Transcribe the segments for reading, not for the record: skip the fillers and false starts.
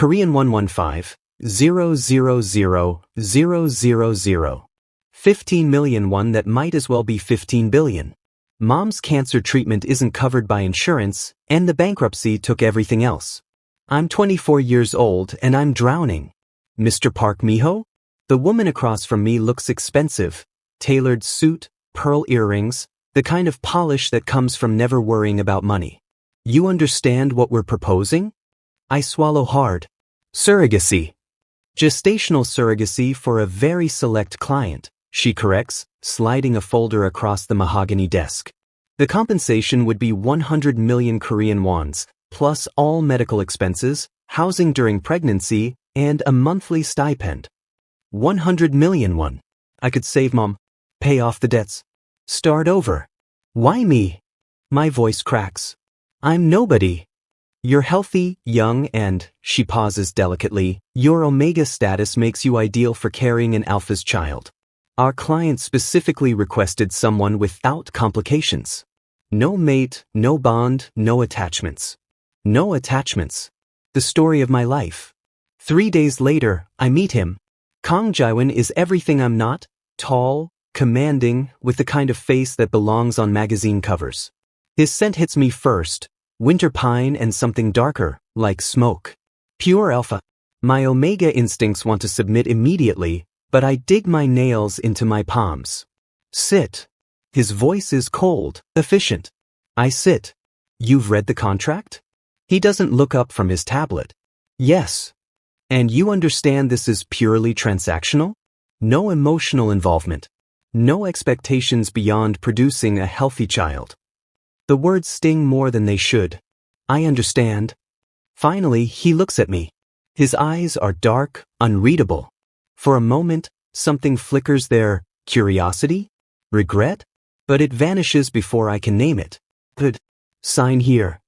Korean 115,000,000. 15 million won that might as well be 15 billion. Mom's cancer treatment isn't covered by insurance, and the bankruptcy took everything else. I'm 24 years old and I'm drowning. Mr. Park Miho? The woman across from me looks expensive. Tailored suit, pearl earrings, the kind of polish that comes from never worrying about money. You understand what we're proposing? I swallow hard. Surrogacy. Gestational surrogacy for a very select client, she corrects, sliding a folder across the mahogany desk. The compensation would be 100 million Korean wons, plus all medical expenses, housing during pregnancy, and a monthly stipend. 100 million won. I could save Mom, pay off the debts, start over. Why me? My voice cracks. I'm nobody. You're healthy, young, and, she pauses delicately, your omega status makes you ideal for carrying an alpha's child. Our client specifically requested someone without complications. No mate, no bond, no attachments. No attachments. The story of my life. 3 days later, I meet him. Kang Jae-won is everything I'm not, tall, commanding, with the kind of face that belongs on magazine covers. His scent hits me first, winter pine and something darker, like smoke. Pure alpha. My omega instincts want to submit immediately, but I dig my nails into my palms. Sit. His voice is cold, efficient. I sit. You've read the contract? He doesn't look up from his tablet. Yes. And you understand this is purely transactional? No emotional involvement. No expectations beyond producing a healthy child. The words sting more than they should. I understand. Finally, he looks at me. His eyes are dark, unreadable. For a moment, something flickers there. Curiosity? Regret? But it vanishes before I can name it. Good. Sign here.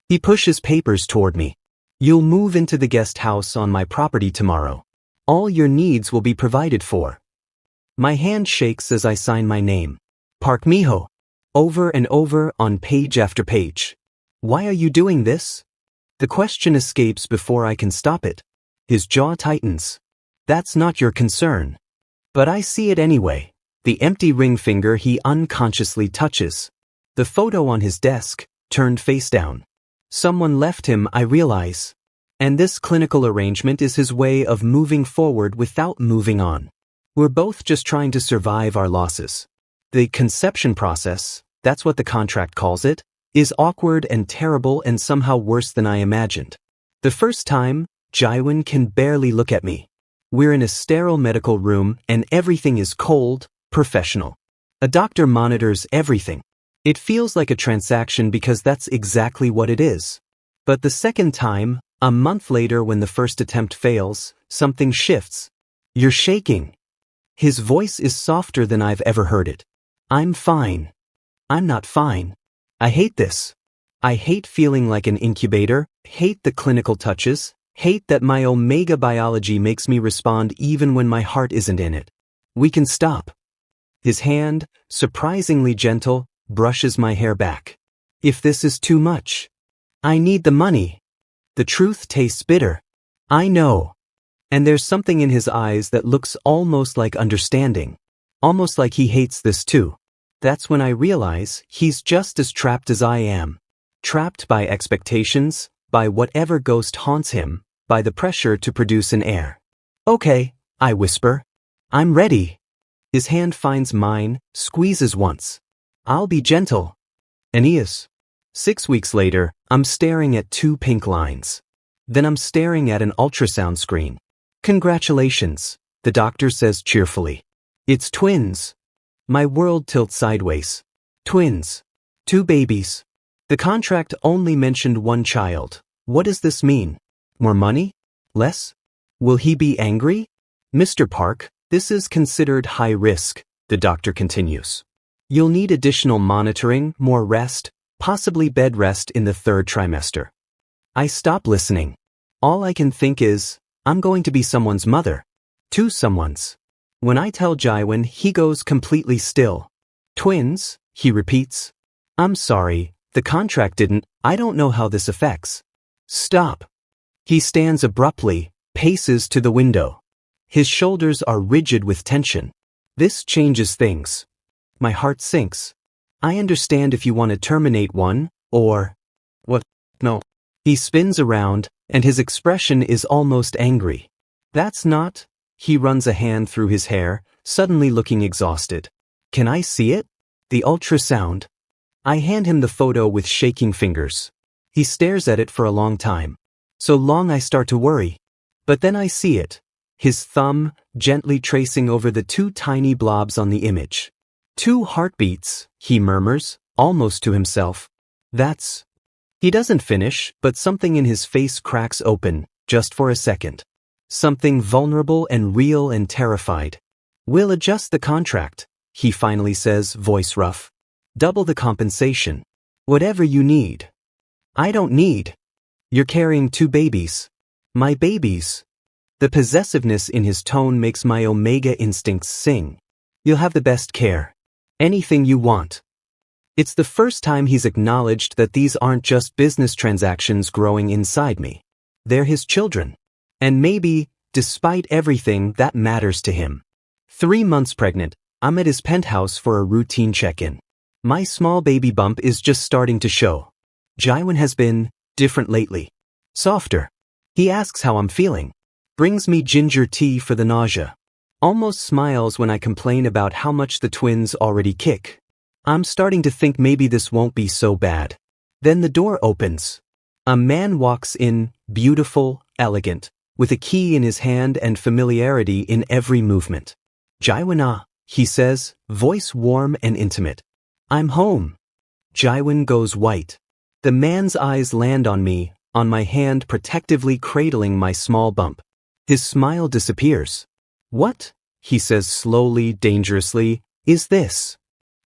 He pushes papers toward me. You'll move into the guest house on my property tomorrow. All your needs will be provided for. My hand shakes as I sign my name. Park Miho. Over and over on page after page. Why are you doing this? The question escapes before I can stop it. His jaw tightens. That's not your concern. But I see it anyway. The empty ring finger he unconsciously touches. The photo on his desk, turned face down. Someone left him, I realize. And this clinical arrangement is his way of moving forward without moving on. We're both just trying to survive our losses. The conception process, that's what the contract calls it, is awkward and terrible and somehow worse than I imagined. The first time, Jae-won can barely look at me. We're in a sterile medical room and everything is cold, professional. A doctor monitors everything. It feels like a transaction because that's exactly what it is. But the second time, a month later when the first attempt fails, something shifts. You're shaking. His voice is softer than I've ever heard it. I'm fine. I'm not fine. I hate this. I hate feeling like an incubator, hate the clinical touches, hate that my omega biology makes me respond even when my heart isn't in it. We can stop. His hand, surprisingly gentle, brushes my hair back. If this is too much. I need the money. The truth tastes bitter. I know. And there's something in his eyes that looks almost like understanding. Almost like he hates this too. That's when I realize he's just as trapped as I am. Trapped by expectations, by whatever ghost haunts him, by the pressure to produce an heir. Okay, I whisper. I'm ready. His hand finds mine, squeezes once. I'll be gentle. Aeneas. 6 weeks later, I'm staring at 2 pink lines. Then I'm staring at an ultrasound screen. Congratulations, the doctor says cheerfully. It's twins. My world tilts sideways. Twins. 2 babies. The contract only mentioned 1 child. What does this mean? More money? Less? Will he be angry? Mr. Park, this is considered high risk, the doctor continues. You'll need additional monitoring, more rest, possibly bed rest in the 3rd trimester. I stop listening. All I can think is, I'm going to be someone's mother. 2 someone's. When I tell Jae-won, he goes completely still. Twins, he repeats. I'm sorry, the contract didn't, I don't know how this affects. Stop. He stands abruptly, paces to the window. His shoulders are rigid with tension. This changes things. My heart sinks. I understand if you want to terminate one, or... What? No. He spins around, and his expression is almost angry. That's not... He runs a hand through his hair, suddenly looking exhausted. Can I see it? The ultrasound. I hand him the photo with shaking fingers. He stares at it for a long time. So long I start to worry. But then I see it. His thumb, gently tracing over the 2 tiny blobs on the image. 2 heartbeats, he murmurs, almost to himself. That's... He doesn't finish, but something in his face cracks open, just for a second. Something vulnerable and real and terrified. We'll adjust the contract, he finally says, voice rough. Double the compensation. Whatever you need. I don't need. You're carrying 2 babies. My babies. The possessiveness in his tone makes my omega instincts sing. You'll have the best care. Anything you want. It's the first time he's acknowledged that these aren't just business transactions growing inside me. They're his children. And maybe, despite everything, that matters to him. 3 months pregnant, I'm at his penthouse for a routine check-in. My small baby bump is just starting to show. Jaiwan has been different lately. Softer. He asks how I'm feeling. Brings me ginger tea for the nausea. Almost smiles when I complain about how much the twins already kick. I'm starting to think maybe this won't be so bad. Then the door opens. A man walks in, beautiful, elegant, with a key in his hand and familiarity in every movement. Jaiwan, he says, voice warm and intimate. I'm home. Jaiwan goes white. The man's eyes land on me, on my hand protectively cradling my small bump. His smile disappears. What, he says slowly, dangerously, is this?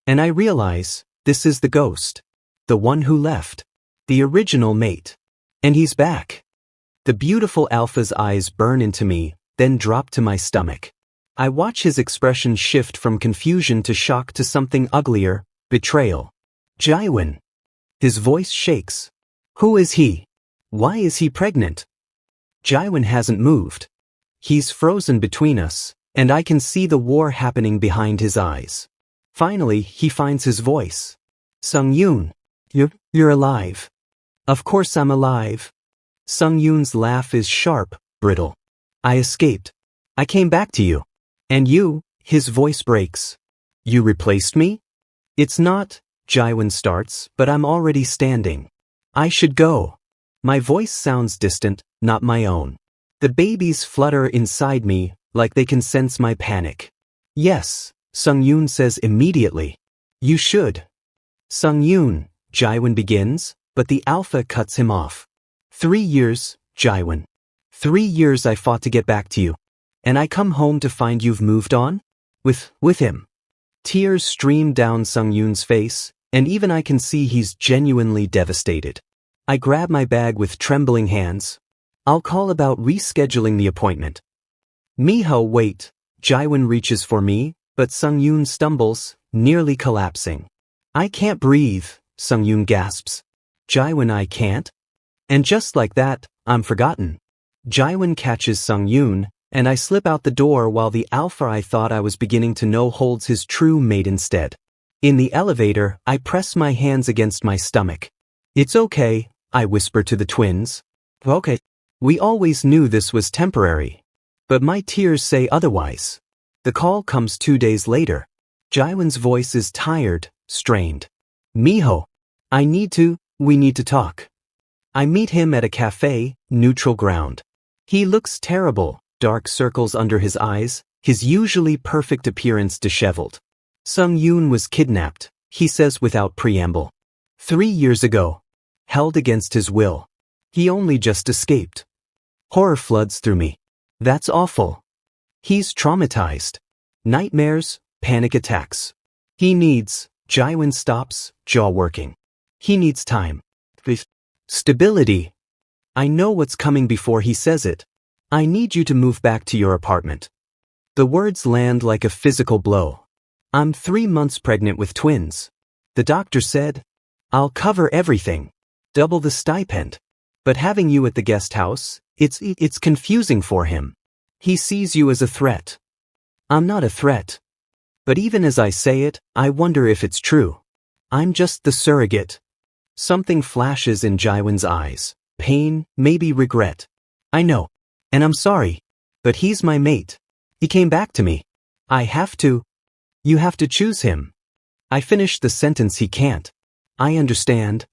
And I realize, this is the ghost. The one who left. The original mate. And he's back. The beautiful alpha's eyes burn into me, then drop to my stomach. I watch his expression shift from confusion to shock to something uglier, betrayal. Jaiwan. His voice shakes. Who is he? Why is he pregnant? Jaiwan hasn't moved. He's frozen between us, and I can see the war happening behind his eyes. Finally, he finds his voice. Sung-yoon. You're alive. Of course I'm alive. Sung-yoon's laugh is sharp, brittle. I escaped. I came back to you. And you, his voice breaks. You replaced me? It's not, Jaiwan starts, but I'm already standing. I should go. My voice sounds distant, not my own. The babies flutter inside me, like they can sense my panic. Yes, Sung-yoon says immediately. You should. Sung-yoon, Jaiwan begins, but the alpha cuts him off. 3 years, Jaiwan. 3 years I fought to get back to you. And I come home to find you've moved on? With him. Tears stream down Sung-yoon's face, and even I can see he's genuinely devastated. I grab my bag with trembling hands. I'll call about rescheduling the appointment. Miho, wait. Jaiwan reaches for me, but Sung-yoon stumbles, nearly collapsing. I can't breathe, Sung-yoon gasps. Jaiwan, I can't? And just like that, I'm forgotten. Jaiwan catches Sung-yoon, and I slip out the door while the alpha I thought I was beginning to know holds his true mate instead. In the elevator, I press my hands against my stomach. It's okay, I whisper to the twins. Okay. We always knew this was temporary. But my tears say otherwise. The call comes 2 days later. Jaiwan's voice is tired, strained. Miho. We need to talk. I meet him at a cafe, neutral ground. He looks terrible, dark circles under his eyes, his usually perfect appearance disheveled. Sung-yoon was kidnapped, he says without preamble. 3 years ago. Held against his will. He only just escaped. Horror floods through me. That's awful. He's traumatized. Nightmares, panic attacks. He needs, Jaiwan stops, jaw working. He needs time. Stability. I know what's coming before he says it. I need you to move back to your apartment. The words land like a physical blow. I'm 3 months pregnant with twins. The doctor said, I'll cover everything. Double the stipend. But having you at the guest house, It's confusing for him. He sees you as a threat. I'm not a threat. But even as I say it, I wonder if it's true. I'm just the surrogate. Something flashes in Jaiwan's eyes. Pain, maybe regret. I know. And I'm sorry. But he's my mate. He came back to me. I have to. You have to choose him. I finished the sentence. He can't. I understand.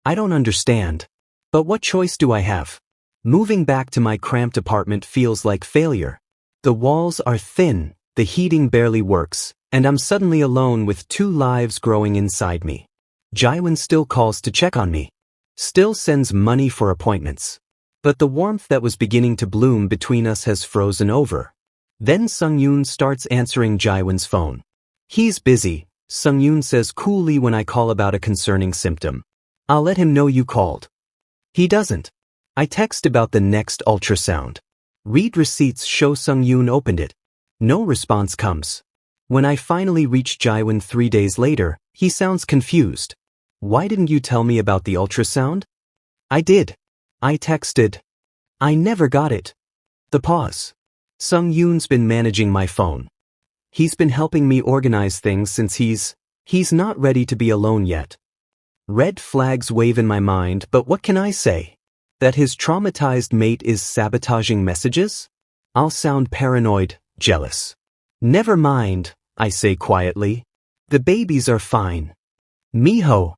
I don't understand. But what choice do I have? Moving back to my cramped apartment feels like failure. The walls are thin, the heating barely works, and I'm suddenly alone with 2 lives growing inside me. Jaiwan still calls to check on me. Still sends money for appointments. But the warmth that was beginning to bloom between us has frozen over. Then Sung-yoon starts answering Jaiwan's phone. He's busy, Sung-yoon says coolly when I call about a concerning symptom. I'll let him know you called. He doesn't. I text about the next ultrasound. Read receipts show Sung-yoon opened it. No response comes. When I finally reach Jaiwan 3 days later, he sounds confused. Why didn't you tell me about the ultrasound? I did. I texted. I never got it. The pause. Sung-yoon's been managing my phone. He's been helping me organize things since he's not ready to be alone yet. Red flags wave in my mind, but what can I say? That his traumatized mate is sabotaging messages? I'll sound paranoid, jealous. Never mind, I say quietly. The babies are fine. Miho.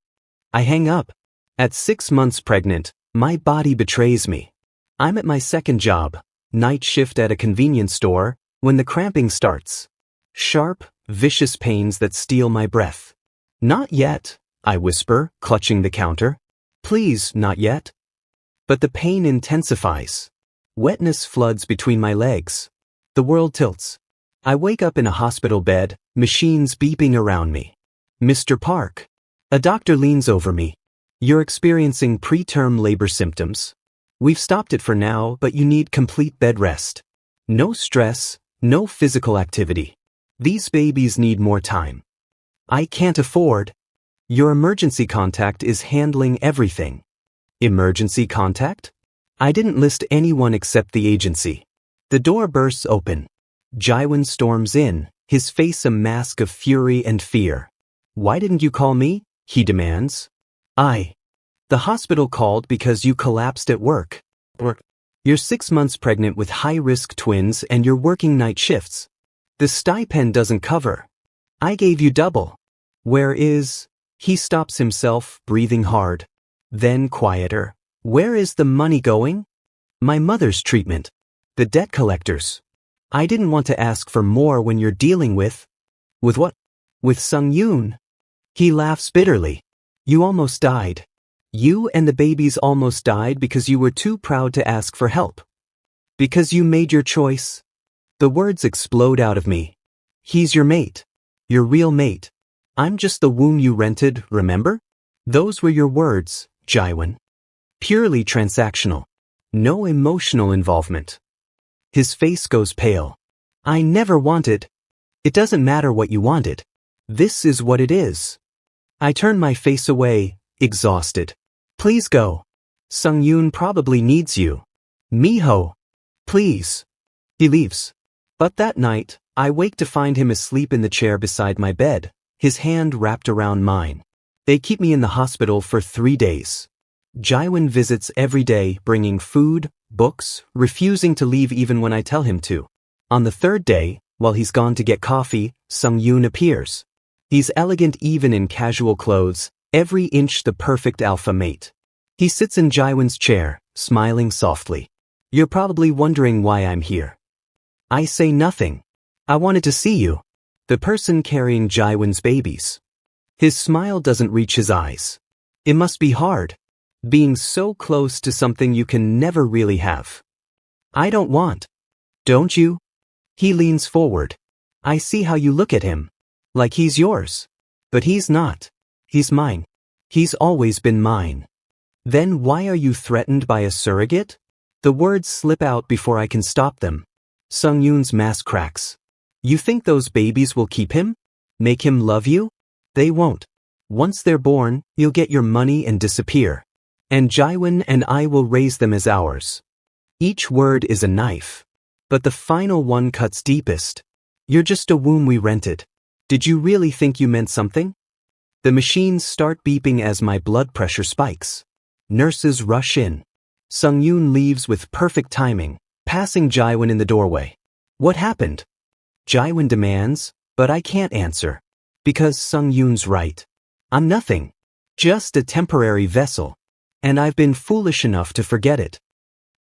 I hang up. At 6 months pregnant, my body betrays me. I'm at my second job, night shift at a convenience store, when the cramping starts. Sharp, vicious pains that steal my breath. Not yet, I whisper, clutching the counter. Please, not yet. But the pain intensifies. Wetness floods between my legs. The world tilts. I wake up in a hospital bed, machines beeping around me. Mr. Park. A doctor leans over me. You're experiencing preterm labor symptoms. We've stopped it for now, but you need complete bed rest. No stress, no physical activity. These babies need more time. I can't afford. Your emergency contact is handling everything. Emergency contact? I didn't list anyone except the agency. The door bursts open. Jaiwan storms in, his face a mask of fury and fear. Why didn't you call me? He demands. The hospital called because you collapsed at work. You're 6 months pregnant with high-risk twins and you're working night shifts. The stipend doesn't cover. I gave you double. Where is... He stops himself, breathing hard. Then quieter. Where is the money going? My mother's treatment. The debt collectors. I didn't want to ask for more when you're dealing with... With what? With Sung-yoon. He laughs bitterly. You almost died. You and the babies almost died because you were too proud to ask for help. Because you made your choice. The words explode out of me. He's your mate. Your real mate. I'm just the womb you rented, remember? Those were your words, Jaiwan. Purely transactional. No emotional involvement. His face goes pale. I never wanted. It doesn't matter what you wanted. This is what it is. I turn my face away, exhausted. Please go. Sung-yoon probably needs you. Miho. Please. He leaves. But that night, I wake to find him asleep in the chair beside my bed, his hand wrapped around mine. They keep me in the hospital for 3 days. Jaiwan visits every day, bringing food, books, refusing to leave even when I tell him to. On the 3rd day, while he's gone to get coffee, Sung-yoon appears. He's elegant even in casual clothes, every inch the perfect alpha mate. He sits in Jaiwan's chair, smiling softly. You're probably wondering why I'm here. I say nothing. I wanted to see you. The person carrying Jaiwan's babies. His smile doesn't reach his eyes. It must be hard. Being so close to something you can never really have. I don't want. Don't you? He leans forward. I see how you look at him. Like he's yours. But he's not. He's mine. He's always been mine. Then why are you threatened by a surrogate? The words slip out before I can stop them. Sung-yoon's mask cracks. You think those babies will keep him? Make him love you? They won't. Once they're born, you'll get your money and disappear. And Jaiwan and I will raise them as ours. Each word is a knife. But the final one cuts deepest. You're just a womb we rented. Did you really think you meant something? The machines start beeping as my blood pressure spikes. Nurses rush in. Sung-yoon leaves with perfect timing, passing Jaewon in the doorway. What happened? Jaewon demands, but I can't answer. Because Sung-yoon's right. I'm nothing. Just a temporary vessel. And I've been foolish enough to forget it.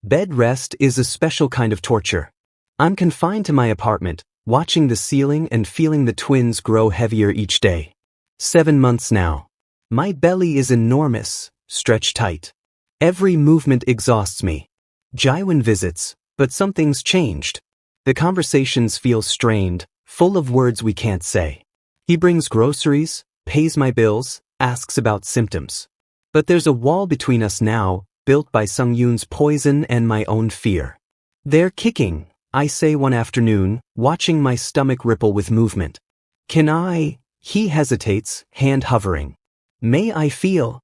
Bed rest is a special kind of torture. I'm confined to my apartment, watching the ceiling and feeling the twins grow heavier each day. 7 months now. My belly is enormous, stretched tight. Every movement exhausts me. Jaewon visits, but something's changed. The conversations feel strained, full of words we can't say. He brings groceries, pays my bills, asks about symptoms. But there's a wall between us now, built by Sung-yoon's poison and my own fear. They're kicking, I say one afternoon, watching my stomach ripple with movement. Can I? He hesitates, hand hovering. May I feel?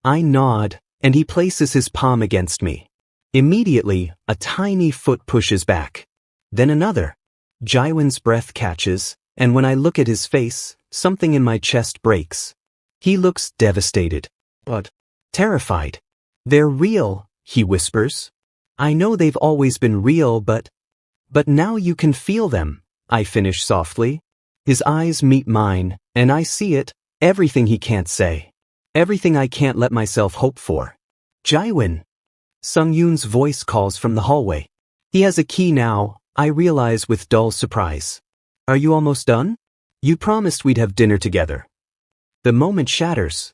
I nod, and he places his palm against me. Immediately, a tiny foot pushes back. Then another. Jaewon's breath catches, and when I look at his face, something in my chest breaks. He looks devastated. But terrified. They're real, he whispers. I know they've always been real, but now you can feel them, I finish softly. His eyes meet mine, and I see it, everything he can't say. Everything I can't let myself hope for. Jaewon. Sung-yoon's voice calls from the hallway. He has a key now, I realize with dull surprise. Are you almost done? You promised we'd have dinner together. The moment shatters.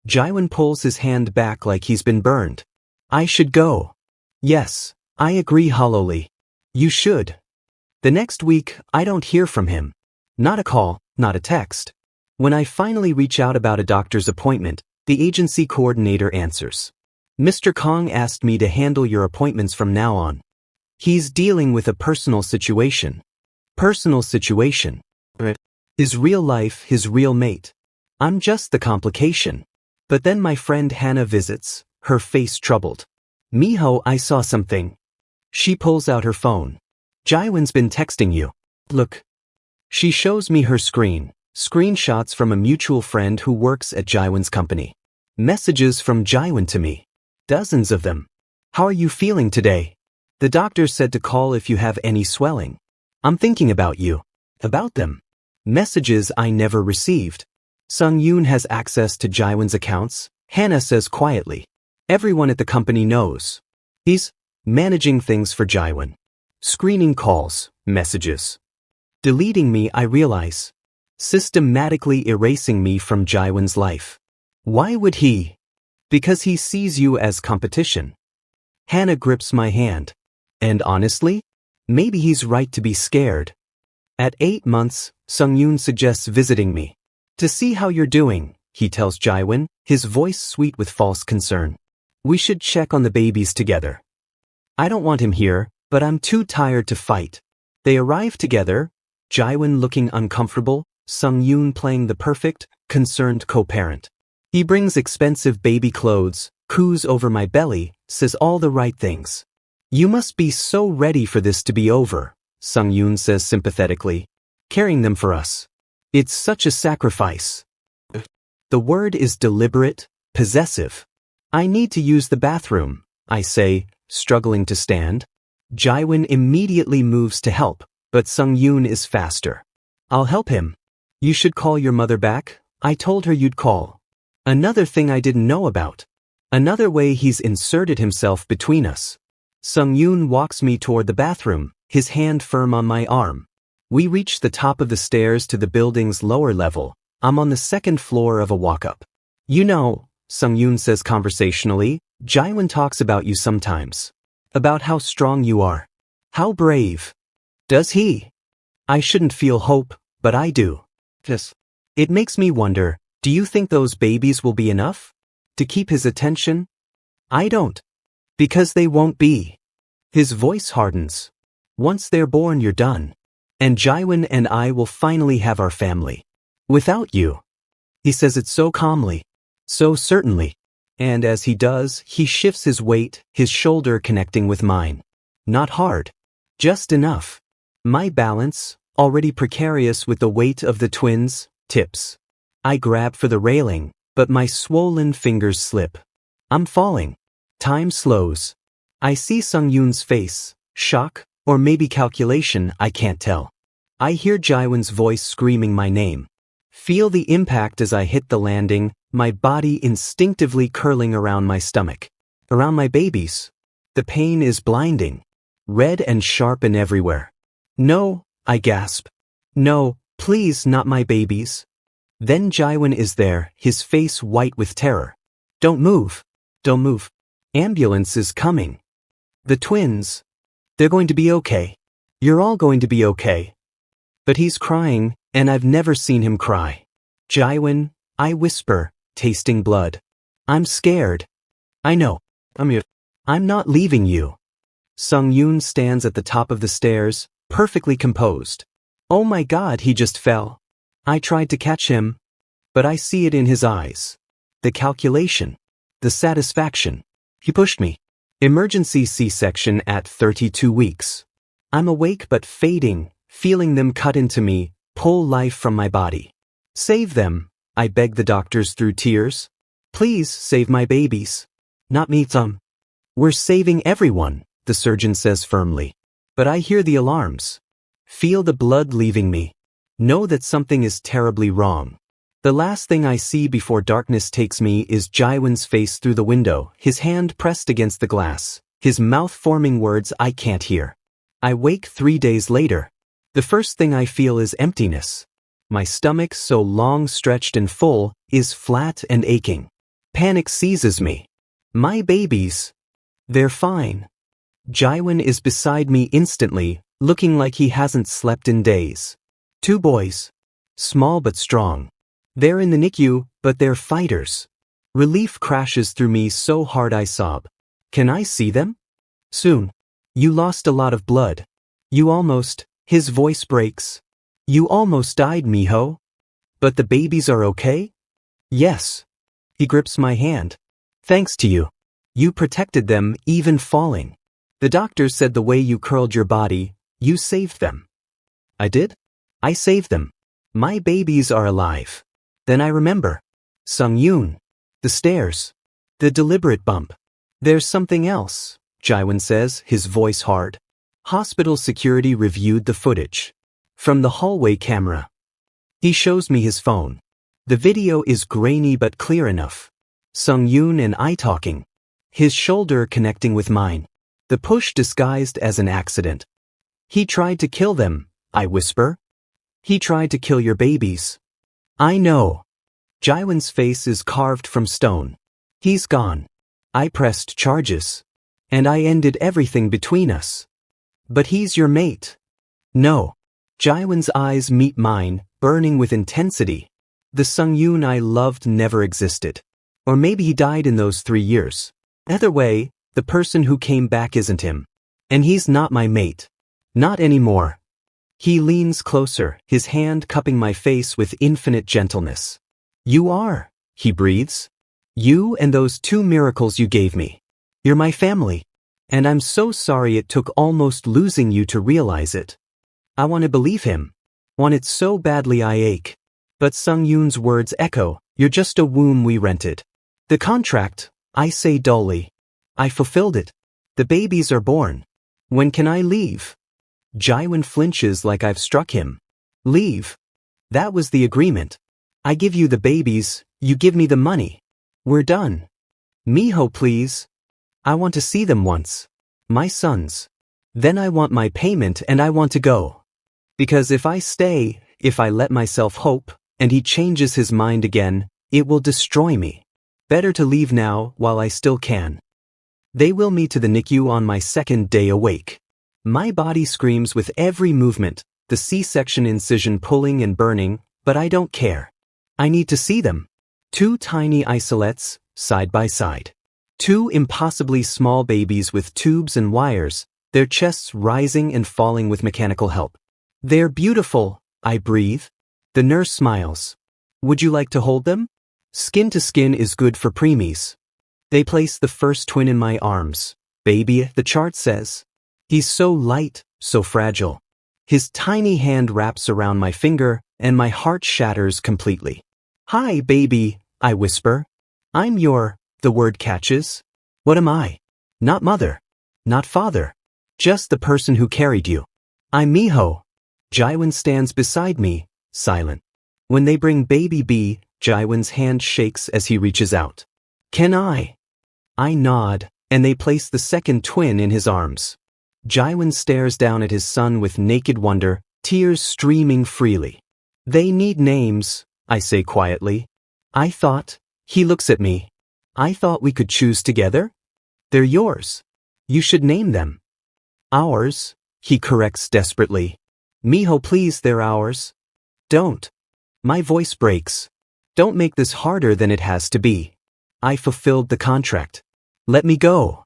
Jaewon pulls his hand back like he's been burned. I should go. Yes, I agree hollowly. You should. The next week, I don't hear from him. Not a call, not a text. When I finally reach out about a doctor's appointment, the agency coordinator answers. Mr. Kong asked me to handle your appointments from now on. He's dealing with a personal situation. Personal situation. His real life, his real mate. I'm just the complication. But then my friend Hannah visits, her face troubled. Miho, I saw something. She pulls out her phone. Jaewon's been texting you. Look. She shows me her screen, screenshots from a mutual friend who works at Jaewon's company. Messages from Jaewon to me. Dozens of them. How are you feeling today? The doctor said to call if you have any swelling. I'm thinking about you. About them. Messages I never received. Sung-yoon has access to Jaewon's accounts, Hannah says quietly. Everyone at the company knows. He's managing things for Jaewon. Screening calls, messages. Deleting me, I realize. Systematically erasing me from Jaewon's life. Why would he? Because he sees you as competition. Hannah grips my hand. And honestly, maybe he's right to be scared. At 8 months, Sung-yoon suggests visiting me. To see how you're doing, he tells Jaewon, his voice sweet with false concern. We should check on the babies together. I don't want him here, but I'm too tired to fight. They arrive together, Jaewon looking uncomfortable, Sung-yoon playing the perfect, concerned co-parent. He brings expensive baby clothes, coos over my belly, says all the right things. You must be so ready for this to be over, Sung-yoon says sympathetically. Carrying them for us. It's such a sacrifice. The word is deliberate, possessive. I need to use the bathroom, I say, struggling to stand. Jaewon immediately moves to help, but Sung-yoon is faster. I'll help him. You should call your mother back, I told her you'd call. Another thing I didn't know about. Another way he's inserted himself between us. Sung-yoon walks me toward the bathroom, his hand firm on my arm. We reach the top of the stairs to the building's lower level. I'm on the second floor of a walk-up. You know, Sung-yoon says conversationally, Jaewon talks about you sometimes. About how strong you are. How brave. Does he? I shouldn't feel hope, but I do. Yes. It makes me wonder, do you think those babies will be enough? To keep his attention? I don't. Because they won't be. His voice hardens. Once they're born, you're done. And Jaewon and I will finally have our family. Without you. He says it so calmly. So certainly. And as he does, he shifts his weight, his shoulder connecting with mine. Not hard. Just enough. My balance, already precarious with the weight of the twins, tips. I grab for the railing, but my swollen fingers slip. I'm falling. Time slows. I see Sung-yoon's face, shock, or maybe calculation, I can't tell. I hear Jaewon's voice screaming my name. Feel the impact as I hit the landing, my body instinctively curling around my stomach. Around my babies. The pain is blinding. Red and sharp and everywhere. No, I gasp. No, please not my babies. Then Jaewon is there, his face white with terror. Don't move. Don't move. Ambulance is coming. The twins. They're going to be okay. You're all going to be okay. But he's crying, and I've never seen him cry. Jaewon, I whisper, tasting blood. I'm scared. I know. I'm not leaving you. Sung-yoon stands at the top of the stairs, perfectly composed. Oh my God, he just fell. I tried to catch him, but I see it in his eyes. The calculation. The satisfaction. He pushed me. Emergency C-section at 32 weeks. I'm awake but fading, feeling them cut into me, pull life from my body. Save them, I beg the doctors through tears. Please save my babies. Not me, We're saving everyone, the surgeon says firmly. But I hear the alarms. Feel the blood leaving me. Know that something is terribly wrong. The last thing I see before darkness takes me is Jaewon's face through the window, his hand pressed against the glass, his mouth forming words I can't hear. I wake 3 days later. The first thing I feel is emptiness. My stomach, so long stretched and full, is flat and aching. Panic seizes me. My babies. They're fine. Jaewon is beside me instantly, looking like he hasn't slept in days. 2 boys. Small but strong. They're in the NICU, but they're fighters. Relief crashes through me so hard I sob. Can I see them? Soon. You lost a lot of blood. You almost, his voice breaks. You almost died, Miho. But the babies are okay? Yes. He grips my hand. Thanks to you. You protected them, even falling. The doctor said the way you curled your body, you saved them. I did? I saved them. My babies are alive. Then I remember. Sung-yoon. The stairs. The deliberate bump. There's something else, Jaewon says, his voice hard. Hospital security reviewed the footage. From the hallway camera. He shows me his phone. The video is grainy but clear enough. Sung-yoon and I talking. His shoulder connecting with mine. The push disguised as an accident. He tried to kill them, I whisper. He tried to kill your babies. I know. Jaewon's face is carved from stone. He's gone. I pressed charges. And I ended everything between us. But he's your mate. No. Jaewon's eyes meet mine, burning with intensity. The Sung-yoon I loved never existed. Or maybe he died in those 3 years. Either way, the person who came back isn't him. And he's not my mate. Not anymore. He leans closer, his hand cupping my face with infinite gentleness. You are, he breathes. You and those 2 miracles you gave me. You're my family. And I'm so sorry it took almost losing you to realize it. I want to believe him. Want it so badly I ache. But Sung-yoon's words echo, you're just a womb we rented. The contract, I say dully. I fulfilled it. The babies are born. When can I leave? Jaewon flinches like I've struck him. Leave. That was the agreement. I give you the babies, you give me the money. We're done. Miho, please. I want to see them once. My sons. Then I want my payment and I want to go. Because if I stay, if I let myself hope, and he changes his mind again, it will destroy me. Better to leave now while I still can. They will me to the NICU on my 2nd day awake. My body screams with every movement, the C-section incision pulling and burning, but I don't care. I need to see them. 2 tiny isolettes, side by side. 2 impossibly small babies with tubes and wires, their chests rising and falling with mechanical help. They're beautiful, I breathe. The nurse smiles. Would you like to hold them? Skin to skin is good for preemies. They place the first twin in my arms. Baby, the chart says. He's so light, so fragile. His tiny hand wraps around my finger, and my heart shatters completely. "Hi, baby," I whisper. The word catches. What am I? Not mother. Not father. Just the person who carried you. I'm Miho. Jaiwan stands beside me, silent. When they bring baby B, Jaiwan's hand shakes as he reaches out. "Can I?" I nod, and they place the second twin in his arms. Jaiwan stares down at his son with naked wonder, tears streaming freely. "They need names," I say quietly. He looks at me. "I thought we could choose together?" "They're yours. You should name them." "Ours," he corrects desperately. "Miho, please, they're ours." "Don't." My voice breaks. "Don't make this harder than it has to be. I fulfilled the contract. Let me go."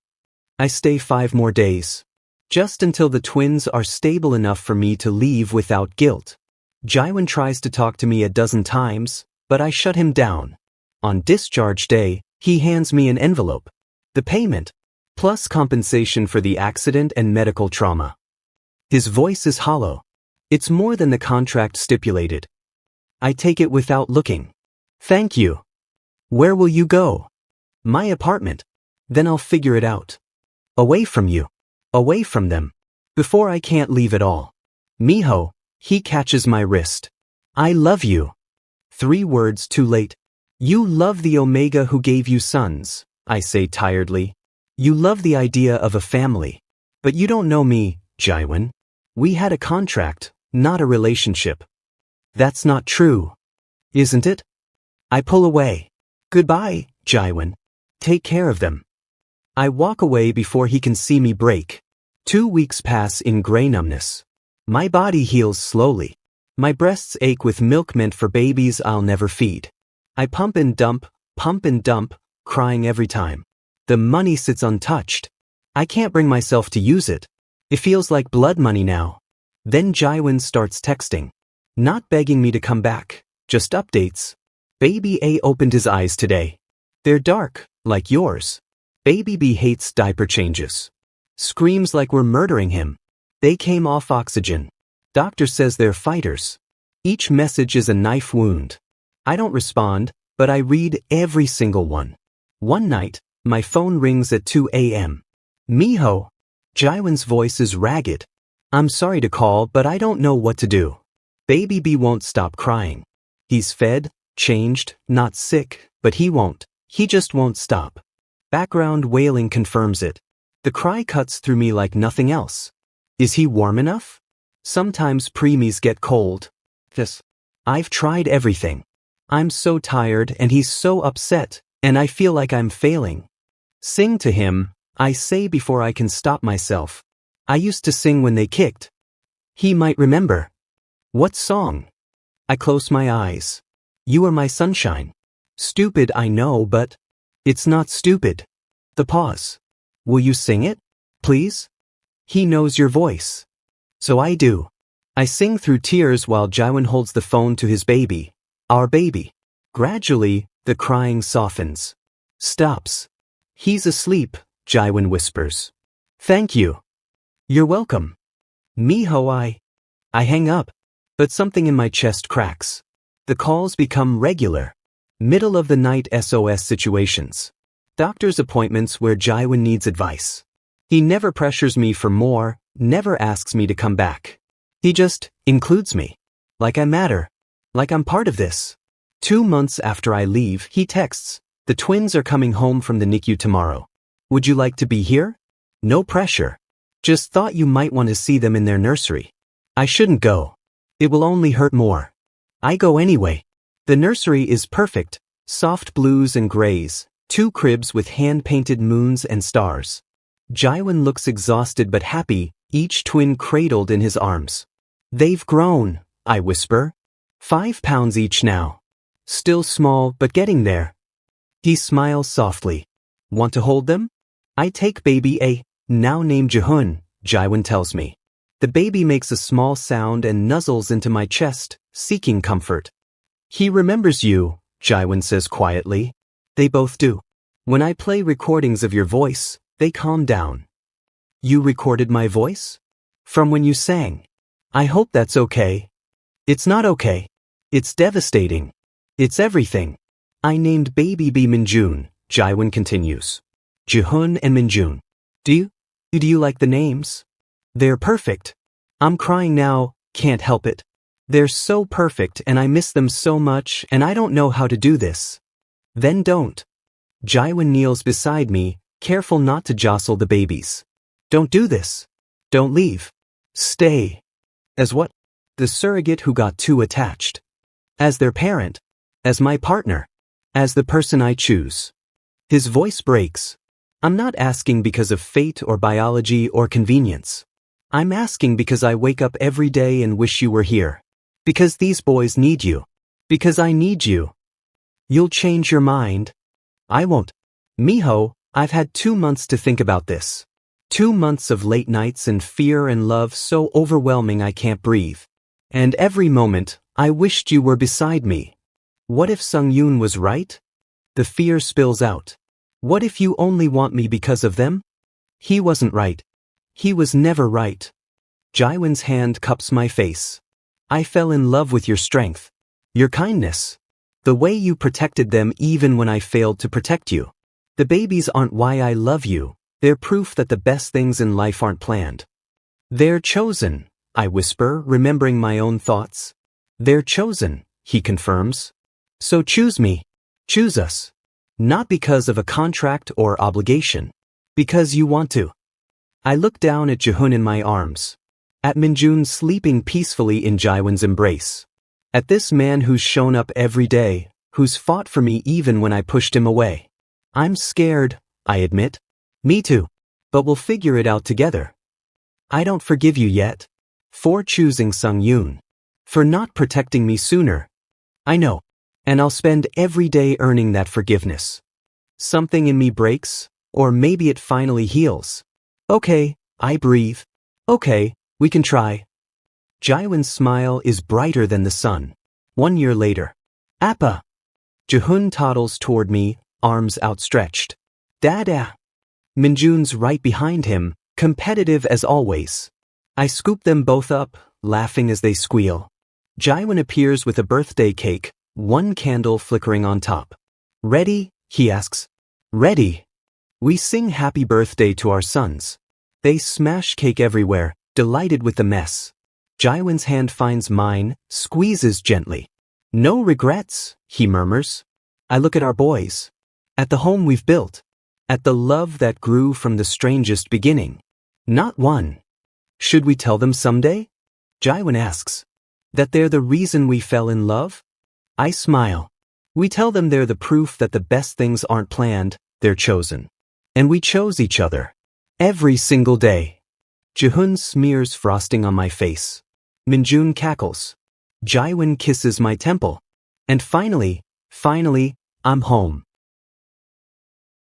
I stay 5 more days. Just until the twins are stable enough for me to leave without guilt. Jaiwan tries to talk to me a dozen times, but I shut him down. On discharge day, he hands me an envelope. The payment, plus compensation for the accident and medical trauma. His voice is hollow. It's more than the contract stipulated. I take it without looking. "Thank you." "Where will you go?" "My apartment. Then I'll figure it out." "Away from you. Away from them. Before I can't leave at all." "Miho," he catches my wrist. "I love you." 3 words too late. "You love the Omega who gave you sons," I say tiredly. "You love the idea of a family. But you don't know me, Jaiwan. We had a contract, not a relationship." "That's not true." "Isn't it?" I pull away. "Goodbye, Jaiwan. Take care of them." I walk away before he can see me break. 2 weeks pass in gray numbness. My body heals slowly. My breasts ache with milk meant for babies I'll never feed. I pump and dump, crying every time. The money sits untouched. I can't bring myself to use it. It feels like blood money now. Then Jaiwan starts texting. Not begging me to come back, just updates. Baby A opened his eyes today. They're dark, like yours. Baby B hates diaper changes. Screams like we're murdering him. They came off oxygen. Doctor says they're fighters. Each message is a knife wound. I don't respond, but I read every single one. One night, my phone rings at 2 a.m. "Miho." Jaiwan's voice is ragged. "I'm sorry to call, but I don't know what to do." Baby B won't stop crying. He's fed, changed, not sick, but he won't. He just won't stop. Background wailing confirms it. The cry cuts through me like nothing else. Is he warm enough? Sometimes preemies get cold. I've tried everything. I'm so tired and he's so upset, and I feel like I'm failing. "Sing to him," I say before I can stop myself. I used to sing when they kicked. He might remember. "What song?" I close my eyes. "You Are My Sunshine." Stupid, I know, but it's not stupid. The pause. "Will you sing it? Please?" He knows your voice. So I do. I sing through tears while Jaiwan holds the phone to his baby. Our baby. Gradually, the crying softens. Stops. "He's asleep," Jaiwan whispers. "Thank you." "You're welcome." "Miho, I hang up, but something in my chest cracks. The calls become regular. Middle of the night SOS situations. Doctor's appointments where Jaiwan needs advice. He never pressures me for more, never asks me to come back. He just includes me. Like I matter. Like I'm part of this. 2 months after I leave, he texts, "The twins are coming home from the NICU tomorrow. Would you like to be here? No pressure. Just thought you might want to see them in their nursery." I shouldn't go. It will only hurt more. I go anyway. The nursery is perfect, soft blues and grays, 2 cribs with hand-painted moons and stars. Jaiwan looks exhausted but happy, each twin cradled in his arms. "They've grown," I whisper. 5 pounds each now. Still small, but getting there. He smiles softly. "Want to hold them?" I take baby A, now named Jahun, Jaiwan tells me. The baby makes a small sound and nuzzles into my chest, seeking comfort. "He remembers you," Jaiwan says quietly. They both do. When I play recordings of your voice, they calm down. You recorded my voice? From when you sang. I hope that's okay. It's not okay. It's devastating. It's everything. I named baby B Minjun, Jaiwan continues. Jihun and Minjun. Do you like the names? They're perfect. I'm crying now, can't help it. They're so perfect and I miss them so much and I don't know how to do this. Then don't. Jaiwan kneels beside me, careful not to jostle the babies. Don't do this. Don't leave. Stay. As what? The surrogate who got too attached. As their parent. As my partner. As the person I choose. His voice breaks. I'm not asking because of fate or biology or convenience. I'm asking because I wake up every day and wish you were here. Because these boys need you. Because I need you. You'll change your mind. I won't. Miho, I've had 2 months to think about this. 2 months of late nights and fear and love so overwhelming I can't breathe. And every moment, I wished you were beside me. What if Sung-yoon was right? The fear spills out. What if you only want me because of them? He wasn't right. He was never right. Jaiwan's hand cups my face. I fell in love with your strength. Your kindness. The way you protected them even when I failed to protect you. The babies aren't why I love you. They're proof that the best things in life aren't planned. They're chosen, I whisper, remembering my own thoughts. They're chosen, he confirms. So choose me. Choose us. Not because of a contract or obligation. Because you want to. I look down at Jihun in my arms. At Minjun sleeping peacefully in Jaiwan's embrace. At this man who's shown up every day, who's fought for me even when I pushed him away. I'm scared, I admit. Me too. But we'll figure it out together. I don't forgive you yet. For choosing Sung-yoon. For not protecting me sooner. I know. And I'll spend every day earning that forgiveness. Something in me breaks, or maybe it finally heals. Okay, I breathe. Okay, we can try. Jaiwan's smile is brighter than the sun. 1 year later. Appa. Jihun toddles toward me, arms outstretched. Dada. Minjun's right behind him, competitive as always. I scoop them both up, laughing as they squeal. Jaiwan appears with a birthday cake, 1 candle flickering on top. Ready? He asks. Ready. We sing happy birthday to our sons. They smash cake everywhere, delighted with the mess. Jaiwan's hand finds mine, squeezes gently. No regrets, he murmurs. I look at our boys. At the home we've built. At the love that grew from the strangest beginning. Not one. Should we tell them someday? Jaiwan asks. That they're the reason we fell in love? I smile. We tell them they're the proof that the best things aren't planned, they're chosen. And we chose each other. Every single day. Jihun smears frosting on my face. Minjun cackles. Jaiwan kisses my temple. And finally, I'm home.